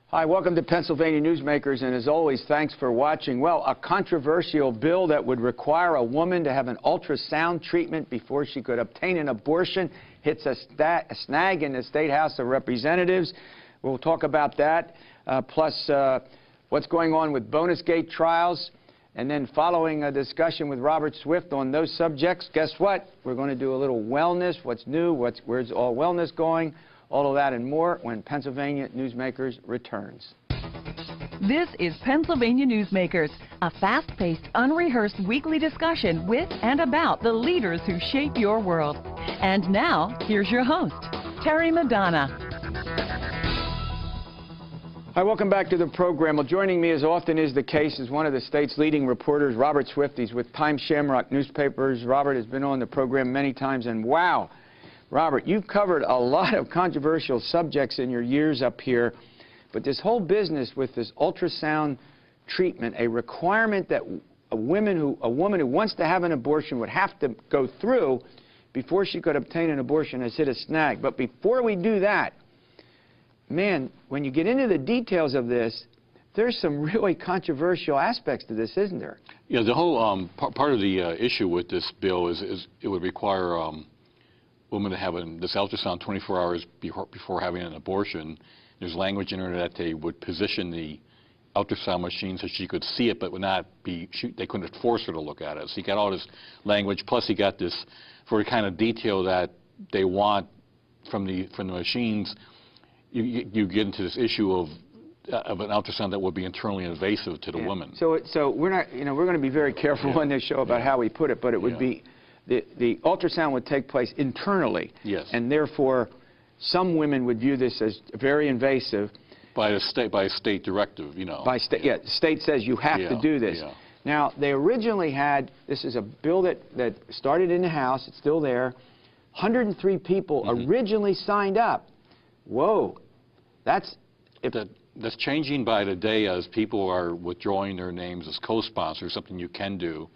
Hi, welcome to Pennsylvania Newsmakers, and as always, thanks for watching. Well, a controversial bill that would require a woman to have an ultrasound treatment before she could obtain an abortion hits a snag in the State House of Representatives. We'll talk about that, plus what's going on with bonus gate trials. And then following a discussion with Robert Swift on those subjects, guess what? We're going to do a little wellness, what's new, where's all wellness going, all of that and more when Pennsylvania Newsmakers returns. This is Pennsylvania Newsmakers, a fast-paced, unrehearsed weekly discussion with and about the leaders who shape your world. And now, here's your host, Terry Madonna. Hi, welcome back to the program. Well, joining me, as often is the case, is one of the state's leading reporters, Robert Swift. He's with Times-Shamrock newspapers. Robert has been on the program many times, and wow, Robert, you've covered a lot of controversial subjects in your years up here, but this whole business with this ultrasound treatment, a requirement that a woman who wants to have an abortion would have to go through before she could obtain an abortion, has hit a snag. But before we do that, man, when you get into the details of this, there's some really controversial aspects to this, isn't there? Yeah, the whole part of the issue with this bill is it would require women to have this ultrasound 24 hours before having an abortion. There's language in there that they would position the ultrasound machine so she could see it, but would not be, they couldn't force her to look at it. So you got all this language, plus you got this for the kind of detail that they want from the machines. You get into this issue of an ultrasound that would be internally invasive to the woman. So we're not, we're going to be very careful on this show about how we put it, but it would be, the ultrasound would take place internally. Yes. And therefore, some women would view this as very invasive. By a state directive, By state, the state says you have to do this. Yeah. Now, they originally had, this is a bill that started in the House, it's still there, 103 people originally signed up. Whoa. That's changing by the day as people are withdrawing their names as co-sponsors, something you can do.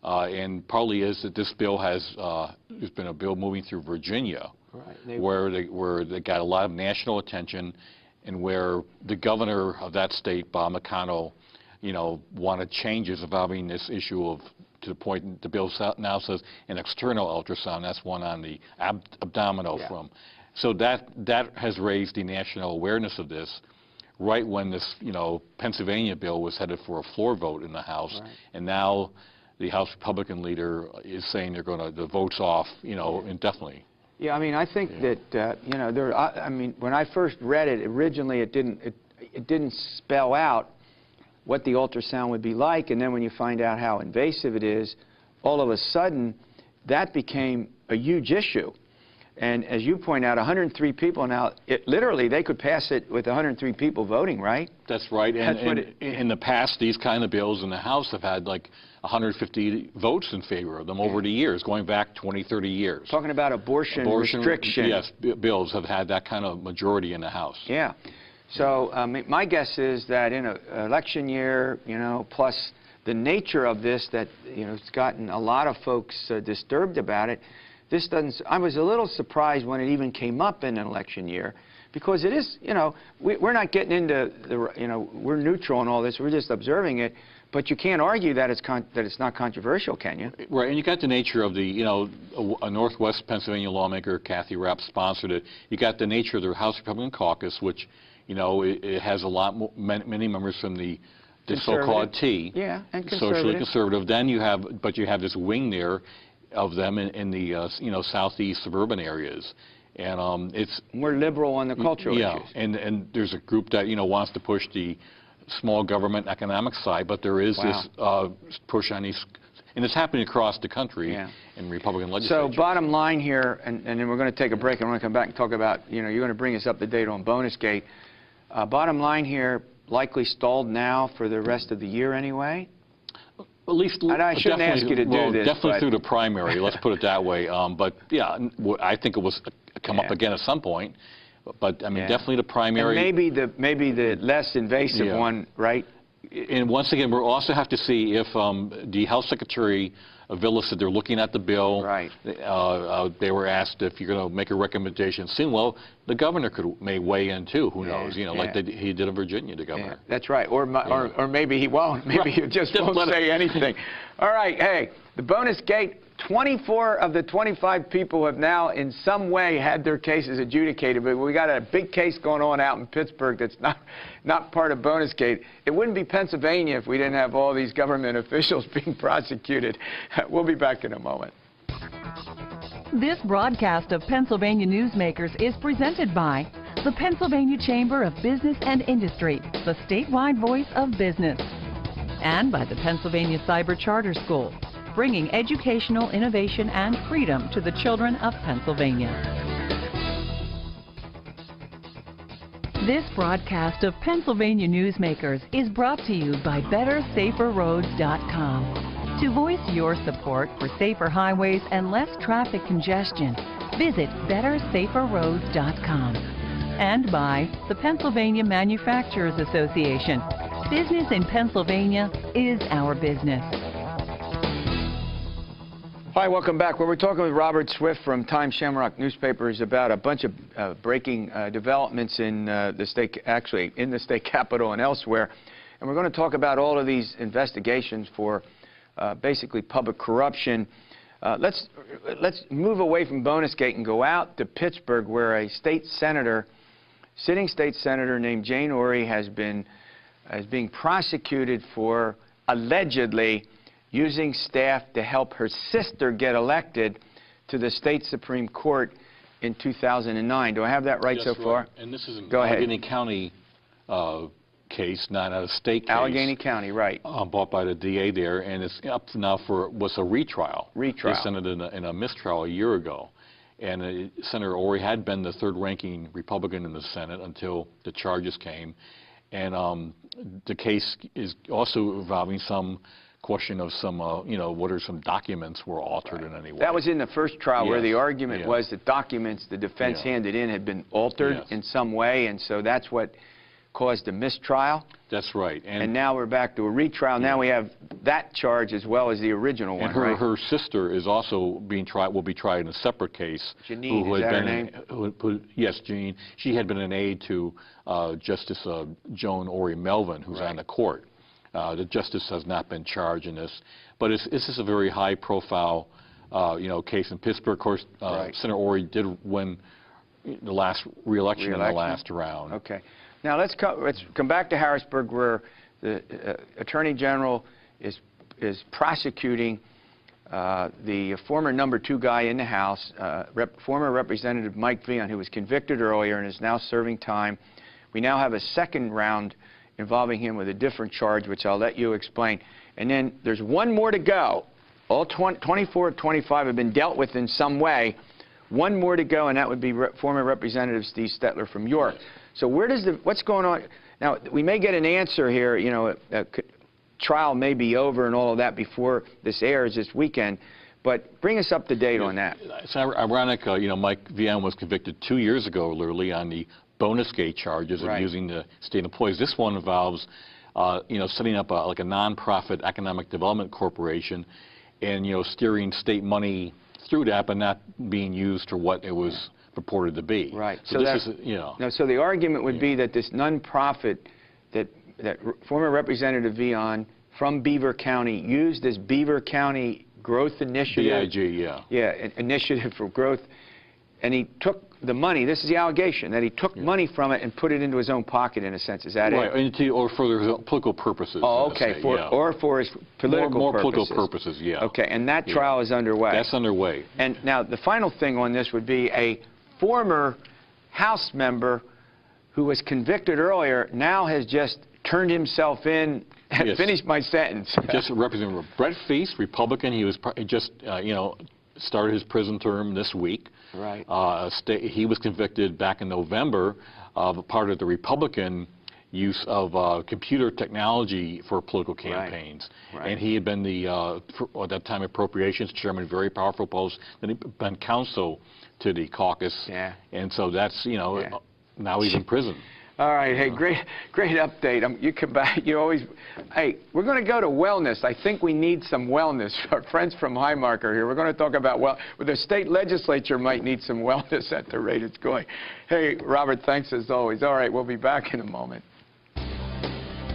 And partly is that this bill there's been a bill moving through Virginia, right, where they got a lot of national attention, and where the governor of that state, Bob McConnell, wanted changes involving this issue of, to the point the bill now says an external ultrasound. That's one on the abdominal from. So that has raised the national awareness of this, right when this Pennsylvania bill was headed for a floor vote in the House, right. And now the House Republican leader is saying they're going to the votes off, indefinitely. Yeah, I mean, I think that I mean, when I first read it originally, it didn't spell out what the ultrasound would be like, and then when you find out how invasive it is, all of a sudden that became a huge issue. And as you point out, 103 people now, literally they could pass it with 103 people voting, right? That's right. And in the past, these kind of bills in the House have had like 150 votes in favor of them over the years, going back 20, 30 years. Talking about abortion restriction. Yes, bills have had that kind of majority in the House. Yeah. So my guess is that in an election year, plus the nature of this, that it's gotten a lot of folks disturbed about it. This doesn't. I was a little surprised when it even came up in an election year, because it is, we're not getting into the, we're neutral in all this. We're just observing it. But you can't argue that it's not controversial, can you? Right, and you got the nature of the, a Northwest Pennsylvania lawmaker, Kathy Rapp, sponsored it. You got the nature of the House Republican Caucus, which, it has a lot more, many members from the so-called T. Yeah, and socially conservative. Then you have this wing there of them in the southeast suburban areas, and it's we're liberal on the cultural issues. And there's a group that wants to push the small government economic side, but there is this push on these, and it's happening across the country in Republican legislature. So bottom line here, and then we're going to take a break, and we're going to come back and talk about, you're going to bring us up to date on bonus gate. Bottom line here, likely stalled now for the rest of the year anyway. At least, and I shouldn't ask you to do this. Definitely through the primary, let's put it that way. But yeah, I think it was come up again at some point. But I mean, definitely the primary. And maybe the less invasive one, right? And once again, we'll also have to see if the Health Secretary Avila said they're looking at the bill. Right. They were asked if you're going to make a recommendation soon. Well, the governor may weigh in too. Who knows? You know, like he did in Virginia, the governor. Yeah, that's right. Or maybe he won't. Maybe he just won't say anything. All right. Hey, the bonus gate. 24 of the 25 people have now in some way had their cases adjudicated, but we got a big case going on out in Pittsburgh that's not part of bonus gate. It wouldn't be Pennsylvania if we didn't have all these government officials being prosecuted. We'll be back in a moment. This broadcast of Pennsylvania Newsmakers is presented by the Pennsylvania Chamber of Business and Industry, the statewide voice of business, and by the Pennsylvania Cyber Charter School, bringing educational innovation and freedom to the children of Pennsylvania. This broadcast of Pennsylvania Newsmakers is brought to you by BetterSaferRoads.com. To voice your support for safer highways and less traffic congestion, visit BetterSaferRoads.com. And by the Pennsylvania Manufacturers Association. Business in Pennsylvania is our business. Hi, welcome back. Well, we're talking with Robert Swift from Times-Shamrock newspapers about a bunch of breaking developments in the state, actually in the state capitol and elsewhere. And we're going to talk about all of these investigations for basically public corruption. Let's move away from bonus gate and go out to Pittsburgh, where a state senator, sitting state senator named Jane Orey is being prosecuted for allegedly using staff to help her sister get elected to the state Supreme Court in 2009. Do I have that right so far? Right. And this is an Go ahead. Allegheny County case, not a state case. Allegheny County, right. Bought by the DA there, and it's up now for what's a retrial. Retrial. They sent it in a mistrial a year ago. And Senator Orey had been the third-ranking Republican in the Senate until the charges came. And the case is also involving some question of some, whether some documents were altered in any way. That was in the first trial where the argument Yeah. was that documents the defense handed in had been altered in some way, and so that's what caused a mistrial. That's right. And now we're back to a retrial. Now we have that charge as well as the original one, right? And her sister is also being tried, will be tried in a separate case. Janine, is that her name? Yes, Janine. She had been an aide to Justice Joan Orey Melvin, who's on the court. The justice has not been charged in this, but this is a very high-profile, case in Pittsburgh. Of course, Senator Orey did win the last re-election in the last round. Okay. Now let's come back to Harrisburg, where the Attorney General is prosecuting the former #2 guy in the House, former Representative Mike Vian, who was convicted earlier and is now serving time. We now have a second round involving him with a different charge, which I'll let you explain. And then there's one more to go. All 24 of 25 have been dealt with in some way. One more to go, and that would be former Representative Steve Stetler from York. So what's going on? Now, we may get an answer here, trial may be over and all of that before this airs this weekend, but bring us up to date on that. It's ironic, Mike Vian was convicted 2 years ago, literally, on the bonus gate charges of using the state employees. This one involves, setting up like a nonprofit economic development corporation and, steering state money through that, but not being used for what it was purported to be. Right. So this is, Now, so the argument would be that this nonprofit that former Representative Vian from Beaver County used this Beaver County Growth Initiative. BIG, Yeah, Initiative for Growth. And he took the money, this is the allegation, that he took money from it and put it into his own pocket, in a sense. Is that it? Or for his political purposes. Oh, okay. Or for his political purposes. More political purposes, yeah. Okay, and that trial is underway. That's underway. And now the final thing on this would be a former House member who was convicted earlier now has just turned himself in. Finish my sentence. Just Representative Brett Feast, Republican. He was just, started his prison term this week. Right. He was convicted back in November of part of the Republican use of computer technology for political campaigns. Right. And he had been at that time, Appropriations Chairman, very powerful post. Then he'd been counsel to the caucus. Yeah. And so that's, now he's in prison. All right, hey, great update. You come back, you always, hey, we're going to go to wellness. I think we need some wellness. Our friends from Highmark are here. We're going to talk about, well, the state legislature might need some wellness at the rate it's going. Hey, Robert, thanks as always. All right, we'll be back in a moment.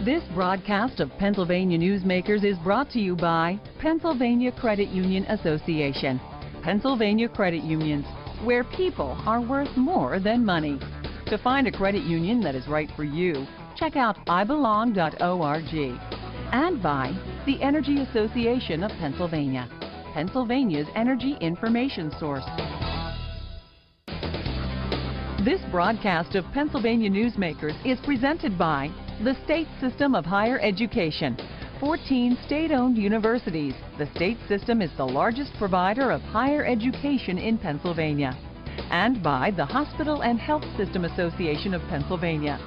This broadcast of Pennsylvania Newsmakers is brought to you by Pennsylvania Credit Union Association. Pennsylvania Credit Unions, where people are worth more than money. To find a credit union that is right for you, check out ibelong.org. And by the Energy Association of Pennsylvania, Pennsylvania's energy information source. This broadcast of Pennsylvania Newsmakers is presented by the State System of Higher Education. 14 state-owned universities. The state system is the largest provider of higher education in Pennsylvania. And by the Hospital and Health System Association of Pennsylvania,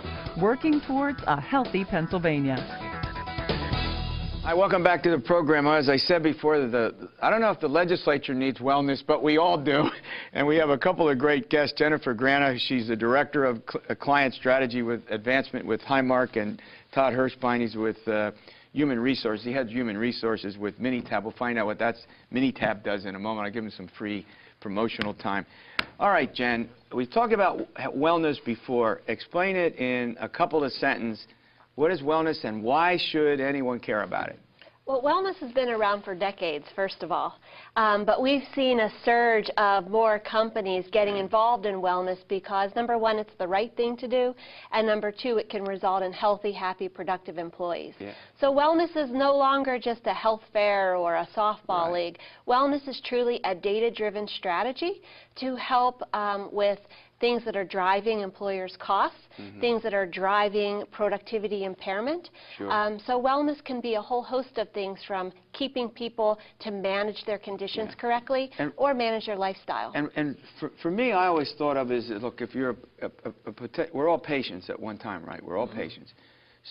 working towards a healthy Pennsylvania. Hi, welcome back to the program. As I said before, I don't know if the legislature needs wellness, but we all do. And we have a couple of great guests. Jennifer Grana, she's the Director of Client Strategy with Advancement with Highmark, and Todd Hershbine, he's with Human Resources. He heads Human Resources with Minitab. We'll find out what Minitab does in a moment. I'll give him some free promotional time. All right, Jen, we've talked about wellness before. Explain it in a couple of sentences. What is wellness and why should anyone care about it? Well, wellness has been around for decades, first of all. But we've seen a surge of more companies getting involved in wellness because, number one, it's the right thing to do, and number two, it can result in healthy, happy, productive employees. Yeah. So wellness is no longer just a health fair or a softball league. Wellness is truly a data-driven strategy to help with things that are driving employers' costs, things that are driving productivity impairment. Sure. So wellness can be a whole host of things, from keeping people to manage their conditions correctly or manage their lifestyle. And for me, I always thought of as, look, if you're we're all patients at one time, right? We're all patients.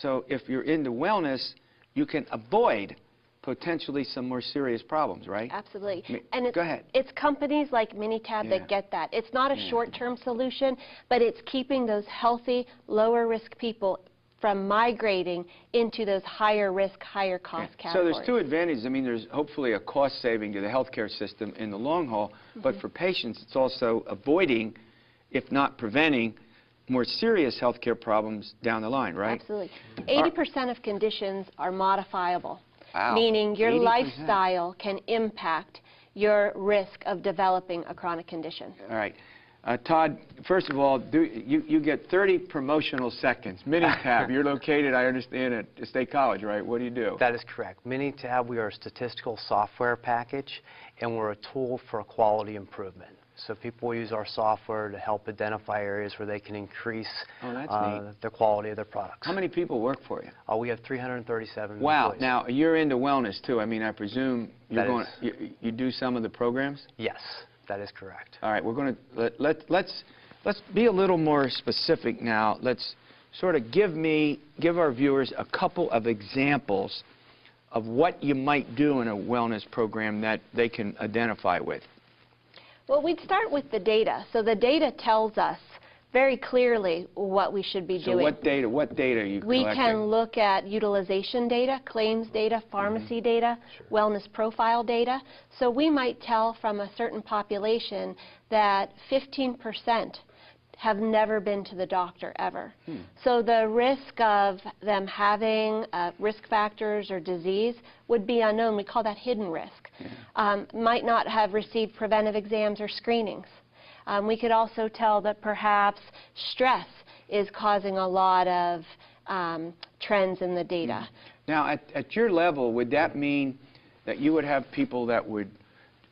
So if you're into wellness, you can avoid potentially some more serious problems, right? Absolutely. And go ahead. It's companies like Minitab that get that. It's not a short-term solution, but it's keeping those healthy, lower-risk people from migrating into those higher risk, higher cost categories. So there's two advantages. I mean, there's hopefully a cost saving to the healthcare system in the long haul, but for patients, it's also avoiding, if not preventing, more serious healthcare problems down the line, right? Absolutely. 80% of conditions are modifiable. Wow. Meaning your 80%. lifestyle can impact your risk of developing a chronic condition. All right. Todd, first of all, you get 30 promotional seconds. Minitab, you're located, I understand, at State College, right? What do you do? That is correct. Minitab, we are a statistical software package, and we're a tool for quality improvement. So people use our software to help identify areas where they can increase the quality of their products. How many people work for you? We have 337 Wow. employees. Now, you're into wellness, too. I mean, I presume you do some of the programs? Yes, that is correct. All right. We're going to let's be a little more specific now. Let's sort of give our viewers a couple of examples of what you might do in a wellness program that they can identify with. Well, we'd start with the data. So the data tells us very clearly what we should be doing. So what data are you collecting? We can look at utilization data, claims data, pharmacy data, wellness profile data. So we might tell from a certain population that 15% have never been to the doctor ever. So the risk of them having risk factors or disease would be unknown. We call that hidden risk. Might not have received preventive exams or screenings. We could also tell that perhaps stress is causing a lot of trends in the data. Now, at your level, would that mean that you would have people that would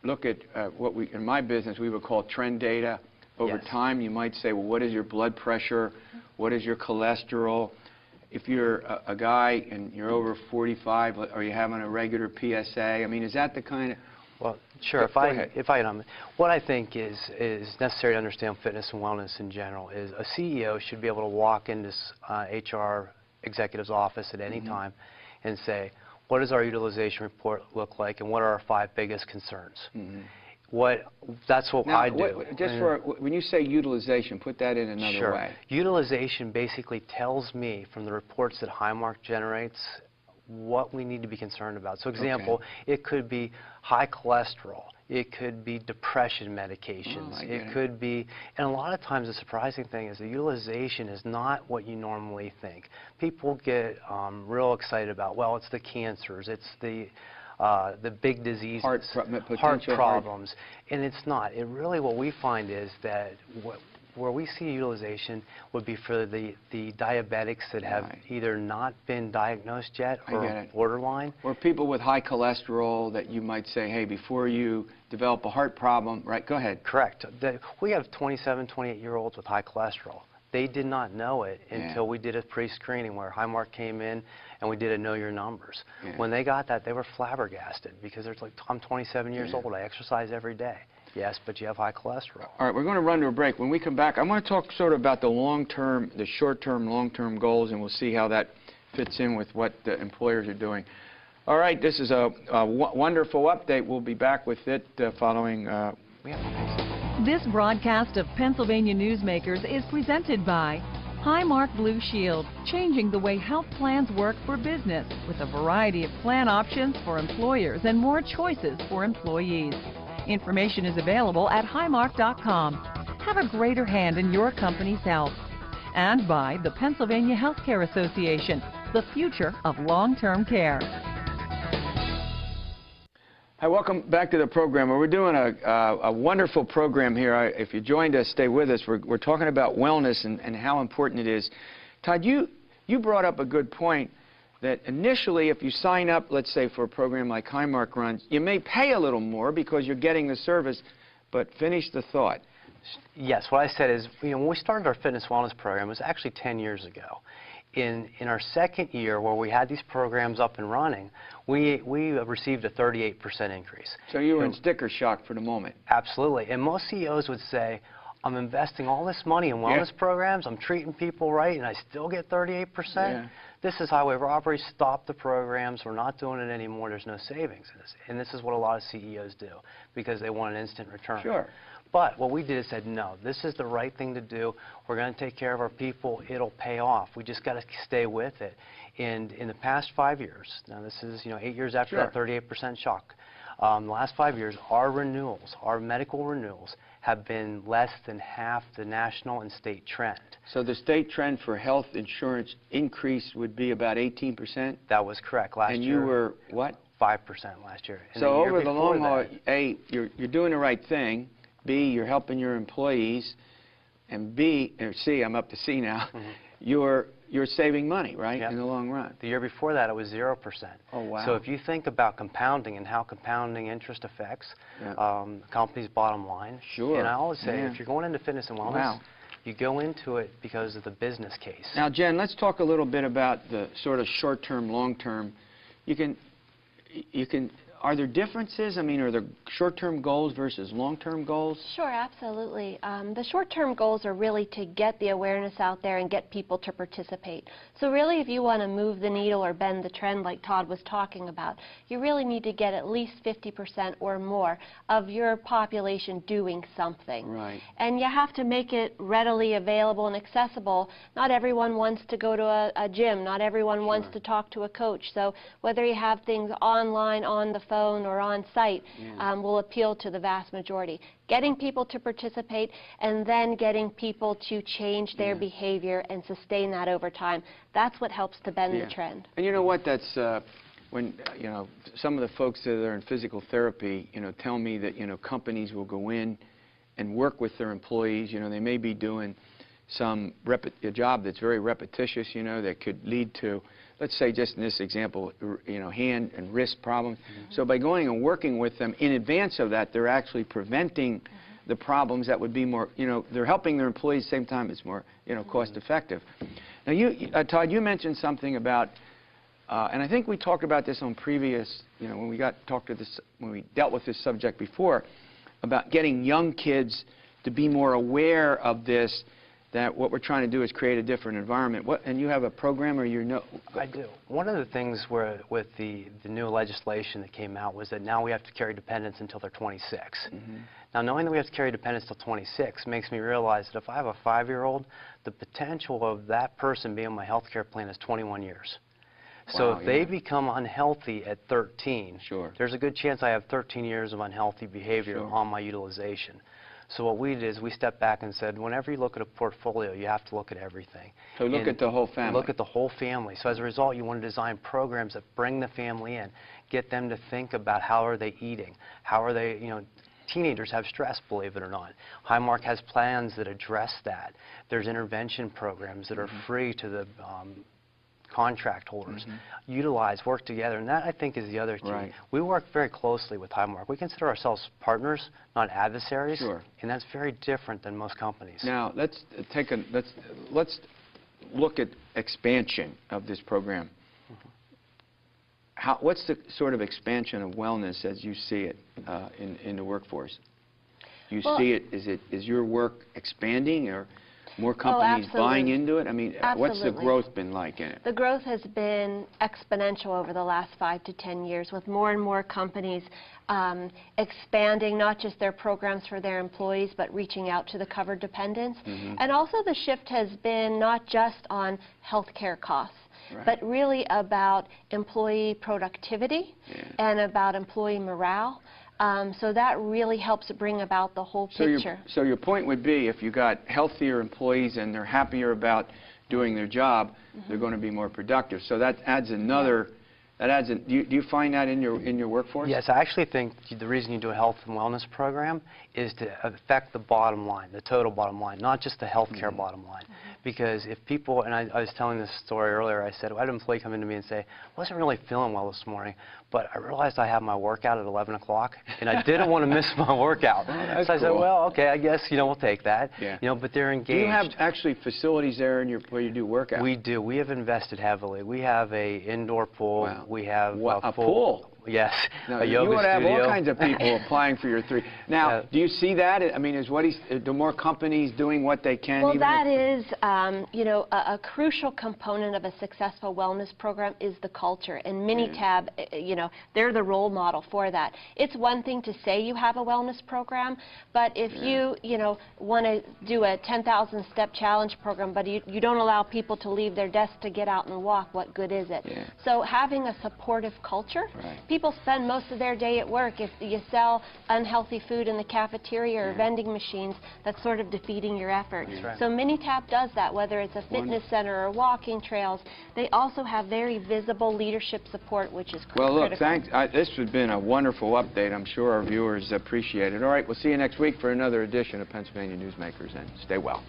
look at what we, in my business, we would call trend data? Over time, you might say, well, what is your blood pressure? What is your cholesterol? If you're a guy and you're over 45, are you having a regular PSA? I mean, is that the kind of... Well, sure. What I think is necessary to understand fitness and wellness in general is a CEO should be able to walk into HR executive's office at any time and say, what does our utilization report look like and what are our 5 biggest concerns? That's what Now, I do. When you say utilization, put that in another way. Utilization basically tells me from the reports that Highmark generates what we need to be concerned about. So example, it could be high cholesterol. It could be depression medications. It could be, and a lot of times the surprising thing is the utilization is not what you normally think. People get real excited about, well, it's the cancers, it's the big diseases, heart problems, and it's not. It really, what we find is that where we see utilization would be for the diabetics that have either not been diagnosed yet or borderline. Or people with high cholesterol that you might say, hey, before you develop a heart problem, right? Go ahead. Correct. We have 27, 28-year-olds with high cholesterol. They did not know it until we did a pre-screening where Highmark came in and we did a Know Your Numbers. When they got that, they were flabbergasted because they're like, I'm 27 years old, I exercise every day. Yes, but you have high cholesterol. All right, we're going to run to a break. When we come back, I want to talk sort of about the long-term, the short-term, long-term goals, and we'll see how that fits in with what the employers are doing. All right, this is a wonderful update. We'll be back with it following. This broadcast of Pennsylvania Newsmakers is presented by Highmark Blue Shield, changing the way health plans work for business with a variety of plan options for employers and more choices for employees. Information is available at highmark.com. Have a greater hand in your company's health. And by the Pennsylvania Healthcare Association, the future of long-term care. Hi, welcome back to the program. We're doing a wonderful program here. If you joined us, stay with us. We're talking about wellness and how important it is. Todd, you brought up a good point that initially if you sign up, let's say, for a program like Highmark runs, you may pay a little more because you're getting the service, but finish the thought. Yes, what I said is, when we started our fitness wellness program, it was actually 10 years ago. In our second year, where we had these programs up and running, we received a 38% increase. So you were in sticker shock for the moment. Absolutely. And most CEOs would say, I'm investing all this money in wellness programs, I'm treating people right, and I still get 38%? This is how we've operated. Stop the programs. We're not doing it anymore. There's no savings in this. And this is what a lot of CEOs do because they want an instant return. Sure. But what we did is said, no, this is the right thing to do. We're going to take care of our people. It'll pay off. We just got to stay with it. And in the past 5 years, now this is 8 years after that 38% shock, the last 5 years, our renewals, our medical renewals, have been less than half the national and state trend. So the state trend for health insurance increase would be about 18%? That was correct last year. And you were what? 5% last year. And so over the long haul, A, you're doing the right thing. B, you're helping your employees. And B, or C, I'm up to C now, you're saving money, right, in the long run. The year before that, it was 0%. Oh, wow. So if you think about compounding and how compounding interest affects the company's bottom line, and I always say, if you're going into fitness and wellness, you go into it because of the business case. Now, Jen, let's talk a little bit about the sort of short-term, long-term. Are there differences? I mean, are there short-term goals versus long-term goals? Sure, absolutely. The short-term goals are really to get the awareness out there and get people to participate. So really, if you want to move the needle or bend the trend like Todd was talking about, you really need to get at least 50% or more of your population doing something. Right. And you have to make it readily available and accessible. Not everyone wants to go to a gym. Not everyone wants to talk to a coach. So whether you have things online, on the phone, or on site will appeal to the vast majority. Getting people to participate and then getting people to change their behavior and sustain that over time. That's what helps to bend the trend. And you know what? That's when some of the folks that are in physical therapy, tell me that companies will go in and work with their employees. They may be doing a job that's very repetitious. That could lead to, let's say, just in this example, hand and wrist problems. So by going and working with them in advance of that, they're actually preventing the problems that would be more, they're helping their employees at the same time. It's more, cost effective. Now, Todd, you mentioned something about, and I think we talked about this on previous, when we when we dealt with this subject before, about getting young kids to be more aware of this that what we're trying to do is create a different environment. And you have a program, or you know? I do. One of the things with the new legislation that came out was that now we have to carry dependents until they're 26. Mm-hmm. Now, knowing that we have to carry dependents till 26 makes me realize that if I have a 5-year-old, the potential of that person being on my health care plan is 21 years. So Wow, if they become unhealthy at 13, sure, there's a good chance I have 13 years of unhealthy behavior sure, on my utilization. So what we did is we stepped back and said, whenever you look at a portfolio, you have to look at everything. So look at the whole family. Look at the whole family. So as a result, you want to design programs that bring the family in, get them to think about how are they eating, how are they, you know, teenagers have stress, believe it or not. Highmark has plans that address that. There's intervention programs that are free to the contract holders. Utilize, work together, and that I think is the other key. Right. We work very closely with Highmark. We consider ourselves partners, not adversaries, Sure, and that's very different than most companies. now let's look at expansion of this program. What's the sort of expansion of wellness as you see it in the workforce? You see it, is your work expanding, or more companies buying into it? I mean, what's the growth been like in it? The growth has been exponential over the last 5 to 10 years, with more and more companies expanding not just their programs for their employees, but reaching out to the covered dependents. And also the shift has been not just on health care costs, but really about employee productivity and about employee morale. So that really helps bring about the whole picture. So your point would be, if you got healthier employees and they're happier about doing their job, they're going to be more productive. So that adds another. Do you find that in your workforce? Yes, I actually think the reason you do a health and wellness program is to affect the bottom line, the total bottom line, not just the health care bottom line. Because if people, and I was telling this story earlier, I said, I had an employee come into me and say, I wasn't really feeling well this morning, but I realized I have my workout at 11 o'clock, and I didn't want to miss my workout. So I said, well, okay, I guess, you know, we'll take that. Yeah. You know, but they're engaged. Do you have actually facilities there where you do workouts? We do. We have invested heavily. We have a indoor pool. Wow. We have a pool? Yes, no, a yoga you would have studio. all kinds of people applying for your 3. Now, do you see that? I mean, do more companies doing what they can? Well, that is, you know, a crucial component of a successful wellness program is the culture. And Minitab, you know, they're the role model for that. It's one thing to say you have a wellness program, but if you know, want to do a 10,000-step challenge program, but you don't allow people to leave their desk to get out and walk, what good is it? So having a supportive culture. People spend most of their day at work. If you sell unhealthy food in the cafeteria or vending machines, that's sort of defeating your effort. So Minitab does that, whether it's a fitness center or walking trails. They also have very visible leadership support, which is critical. Well, look, thanks. This has been a wonderful update. I'm sure our viewers appreciate it. All right, we'll see you next week for another edition of Pennsylvania Newsmakers, and stay well.